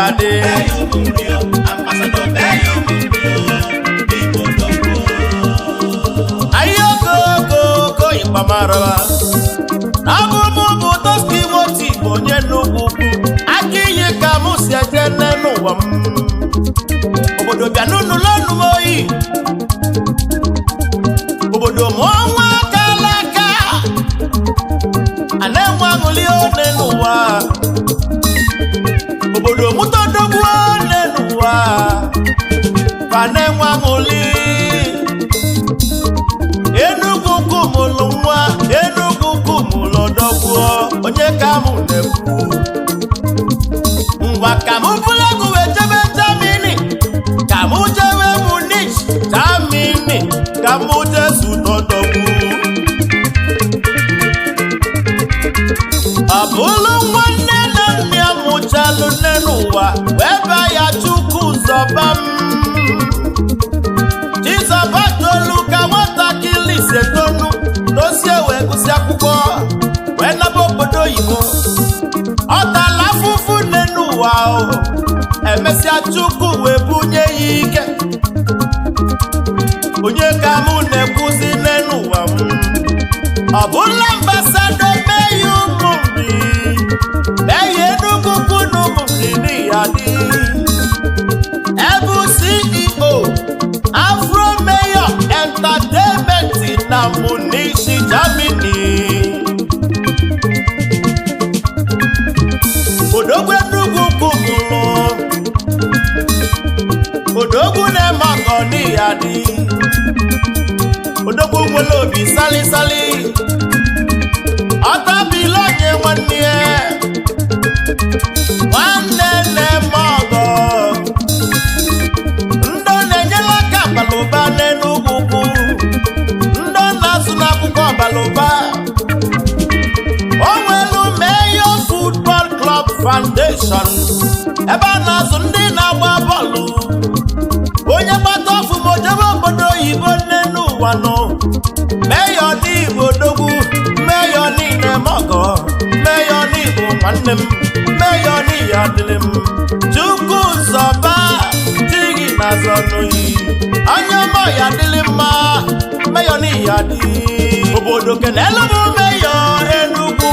yade ambassador Beyo ayo go ipamaraba abubu toski woti onye nugu akiye ka musi ajene nuwa obodo bia nunu lonu moyi obodo mo nwa kalaka anemwa nguli one nuwa obodo mutodogu one nuwa panemwa nguli Enugu kumulu nwa Enugu kumulu dogwo onye ka mu nebu ngwa ka mu bulagu wejebe Germany ka mu jewe Munich Germany ka mu jesu dodogwu abulu nwanne na nne amụchalụ n'ụwa webe ya chukwu zọbam Chizabatolu ka nwatakịrị setonu dosie wee gụsị akwụkwọ wee naba obodo oyibo ọ tala afụfụ n'ụwa emesịa chukwu wee bunye ya ike onye ka mụ na-ekwuzi n'ụwa m ọ bụla ambasado meyi ụmụ nri meyi Enugu kwunu ụmụ nri n'iya dị ebu CEO Afro Mayor Entertainment na Munich Germany Odogwu Enugu kumulu Odogwu na-emako n'iyadi Odogwu nwere obi sali sali Ọtabili onye nwanne nwanne na-emoko Balụba n'Enugu ugwu ndị na-asụ n'akwụkwọ balụba o nwelu Mayor Football Club Foundation ebe a na-asụ ndị na-agba bọọlụ onye gbata ọfụ ma ojebe obodo oyibo n'ụwa nọ Mayor n'Igbo Odogwu Mayor niile mọgọ Mayor n'Igbo nwanne m Mayor n'ihe adịrị m Chukwu zọba tighi na zọnụyi anya mo ya dili mma Mayor ni ya di obodo kenelu mu Mayor Enugu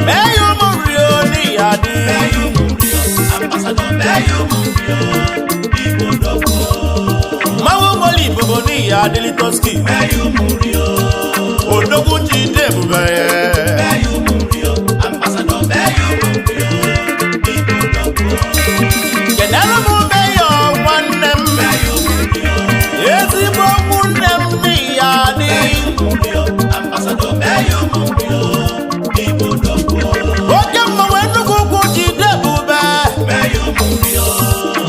Mayor Murio ni ya di ambassador Beyo Igbo dogwo mawo moli bobo ni ya dili toski Beyo Odogwu jide bube Beyo ambassador Beyo Igbo dogwo kenelu mu Mayor nwanne m ezigbo nwanne m ni ya di ambassador Beyo Igbo dogwo oke mmanwụ Enugu ugwu jide bube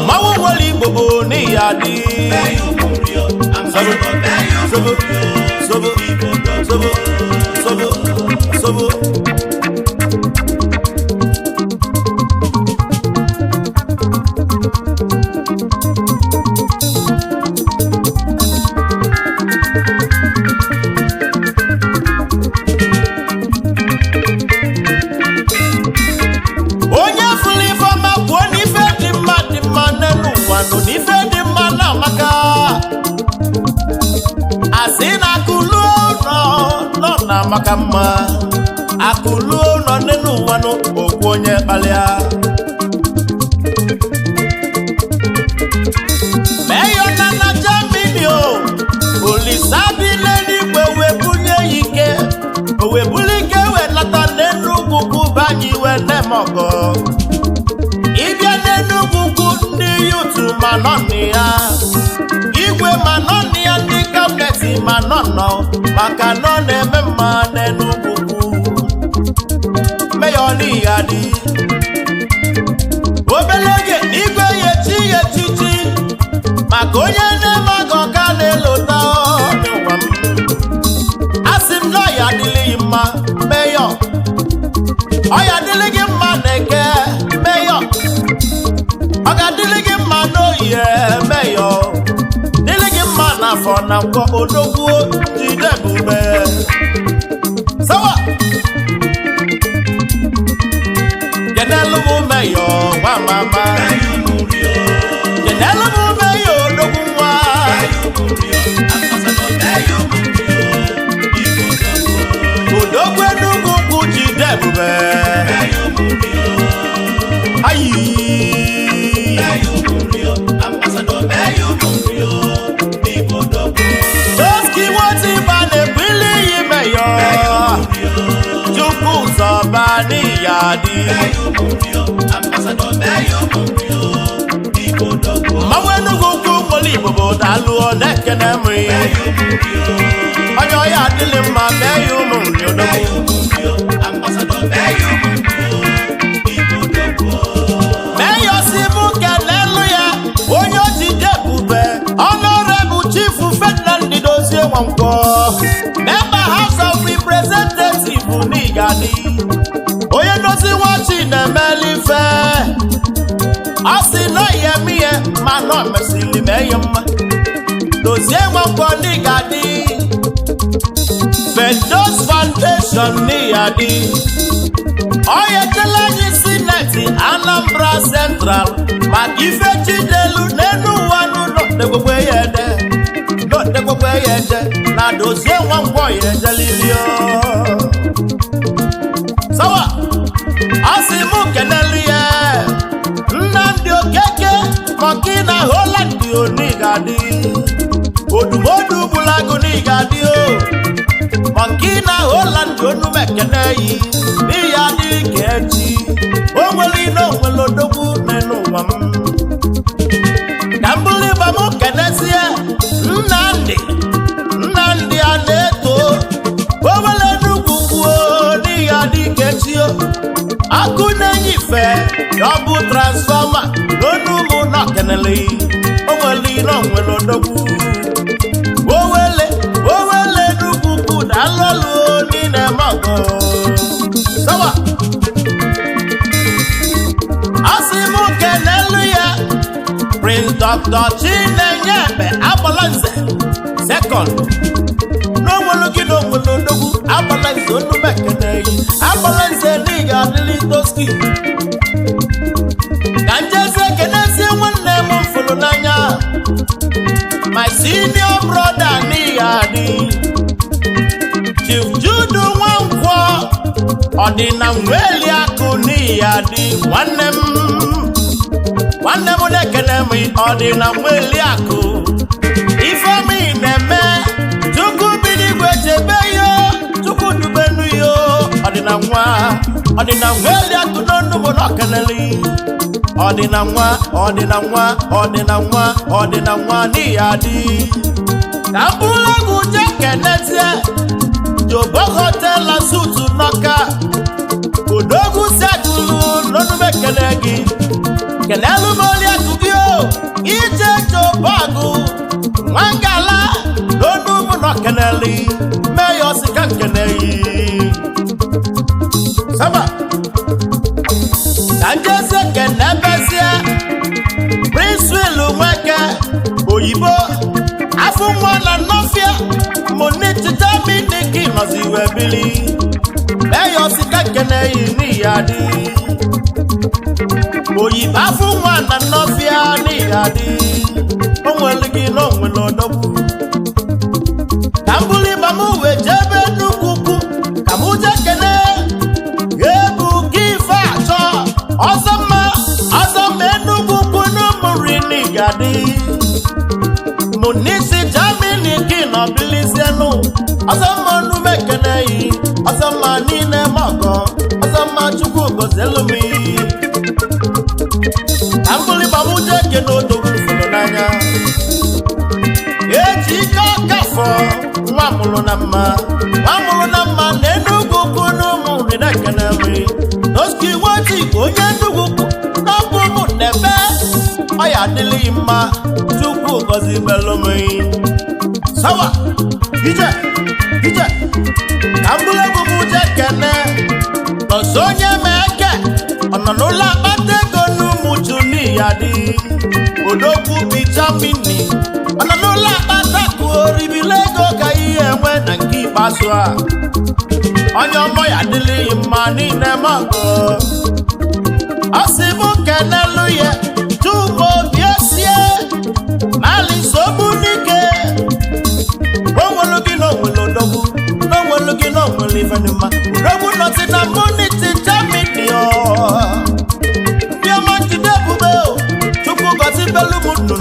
mawo moli bobo ni ya di ambassador Beyo Sobo onye fụrụ ifeọma kwuo n'ife dị mma n'ụwa nọ n'ife dị mma na maka asị na akụlu nọ na maka mma akụlu nọ n'ụwa nọ okwu onye kpalịa Mayor na Germany Olisa bi n'eluigwe wee bunye ya ike o wee buli ike wee nata n'Enugu banye iwe n'emọgọ ịbịa n'Enugu ndị yutu ma nọ ya igwe ma nọ ya ndị kabineti ma nọ maka nọ na-eme mma n'Enugu Mayor n'iya dị obere oge igwe ya echichi maka onye na-eme ọgọ ka na-elota n'ụwa m asị m na ọya adịghị mma Mayor ọya adịghị mma na-eke Mayor ọ ga-adịghị gị mma n'oyiye Mayor dịghị mma n'afọ na nkwọ Odogwu jide bube sawa kenelu m Mayor mama Beyu Murio, kenelu mume yo dogwa Beyu Murio, Ambassador Beyu Murio, Igbo Dogwo, odogwe nugu kuji debube Beyu Murio, ayi Beyu Murio, Ambassador Beyu Murio, Igbo Dogwo, toski woti bane pili yimeyo chukwu zọbani yadi Beyu Murio, Ambassador Beyu Murio, Igbo Dogwo, mmanwụ enugu ukwu moli igbo dalu onekene mri Beyu Murio, onye ọya adịlị mma mee ya ụmụ nri odogwu Beyu Murio, Ambassador Beyu Murio, Igbo Dogwo, mee ya osi mụ kelelu ya onye ojide ebube Honorable Chief Ferdinand Dozie Nwankwo member House of Representatives n'Igadi onye dozi nwachi na-emeli ife ọ sị na ihe mihe ma nọ mesịrị mee ya mma Dozie Nwankwo n'Igadi Fedos Foundation n'Igadi onye kele anyị sineti Anambra Central maka ife Chidelu n'elu ụwa n'ụlọ degbogbe ya ede na Dozie Nwankwo ya edelilio sawa asị mụ kenelu ya Nnamdi Okeke maka ị na Holland n'Igadi odumodu bụlago n'Igadi o maka ị na Holland onumekene yi n'ihi adịghị ka echi o nwere ine onwere odogwu n'elu ụwa m ka mbụliba m kenezie Nnamdi a na-eto o nwere nnukwu kwuo n'ihi adịghị ka echi o akụ na-enye ife dọbụ transfọma n'onu ụmụ na kenele o nwere ine onwere odogwu owele nnukwu kwu na nlọlụ niile mọgọ sawa asị m kenelu ya Prince Dr. Chinenye Ebe Agbalanze second n'onwelu gị n'onwelu odogwu Agbalanze onumekeneyi Agbalanze n'iga adịlị toski ka njezi ekenezie nwanne m mfụrụ n'anya my senior brother n'Igadi Chief Jude Nwankwo ọdịna nweli akụ n'Igadi nwanne m na-ekene m ọdịna nweli akụ ifeomi na-eme Chukwu bidigwe chebe yo Chukwu dubenu yo ọdịna nweli akụ n'onugbo n'okeneli ọdịna nwa n'Igadi ka mkpụrụ egwu je kenezie Jobo Hotel na Sutu Nọka odogwu setulu n'onumekene gị kenelu moli akụ gị o ije Jobo agụ nwangala n'onugbo n'okeneli mee ya osika nkeneyi saba ka njezi kenebezie Prince Will Nweke oyibo afụ nwa na Nnọfịa monitita miniki nọzi iwe bili mee ya osika nkeneyi n'Igadi oyibo afụ nwa na Nnọfịa n'Igadi o nwere gị na onwere odogwu ka mbụliba m wee jebe nnukwu ukwu ka mụ je kene ebu gị ife achọ ọzọ mma Enugu ukwu n'ụmụnri n'Igadi munisi Germany gị nọ bilizienu ọzọ mma onumekeneyi ọzọ mma niile mọgọ ọzọ mma Chukwu gozielumi ka mbụliba m je kene odogwu fụrụ n'anya eji ike ọkafọ nwa mụrụ na mma na Enugu ukwu n'ụmụnri na-ekenemi n'oski nwati Igbo onye Enugu ukwu n'ọbụ ụmụ nnebe ọ ya adịlịghị mma Chukwu gozi belumi sawa ije ka mbụlegwu m je kene nọsọ onye meke ọ nọ n'ụlọ akpata ego n'Umuchu n'Igadi odogwu bi Germany ọ nọ n'ụlọ akpata kụ oribile ego ka ihe enwe na nke ikpeazụ a onye ọmọ ya adịlịghị mma niile mọgọ Osimu keneluye tumo biesie mali sobunike onwelugi no welodogu no welugi no welifenuma dogu noti na moniti jamidio ndioma kidebube chukwu gosi belumunu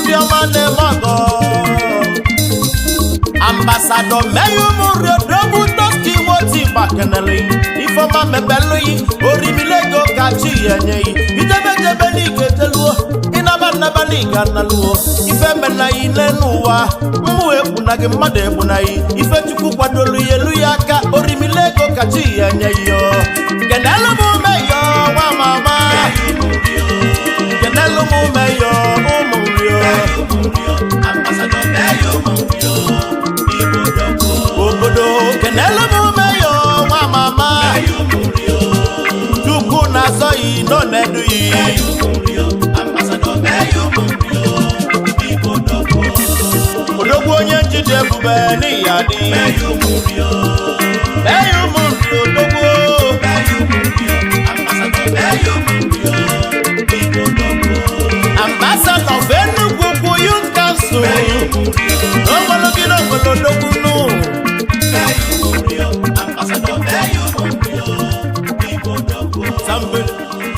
ndioma nemago Ambassador Meyumurio dogu toski woti bakeneli ifoma mebeluyi orimilego kachi yenyeyi ijebejebe niketeluo inabanabaniga naluo ife menayi nenuwa mwe bunagi mmade bunayi ife chukwu kwadolu yelu yaka orimilego kachi yenyeyi yo kenelu mumeyo wa mama kenelu mumeyo umurio Ambassador Meyumurio obodo kenelu mumeyo wa mama chukwu na soyi no nedu yi Ambassador Meyumurio odogwu onye njide ebube n'iya dị Meyumurio odogwu Ambassador Meyumurio Ambassador of Enugu Youth Council n'ogologo odogwu nụ Ambassador Meyumurio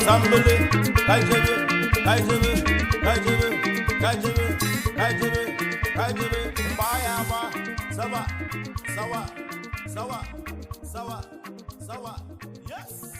Sambele Kajebe Mbayama Sawa Yes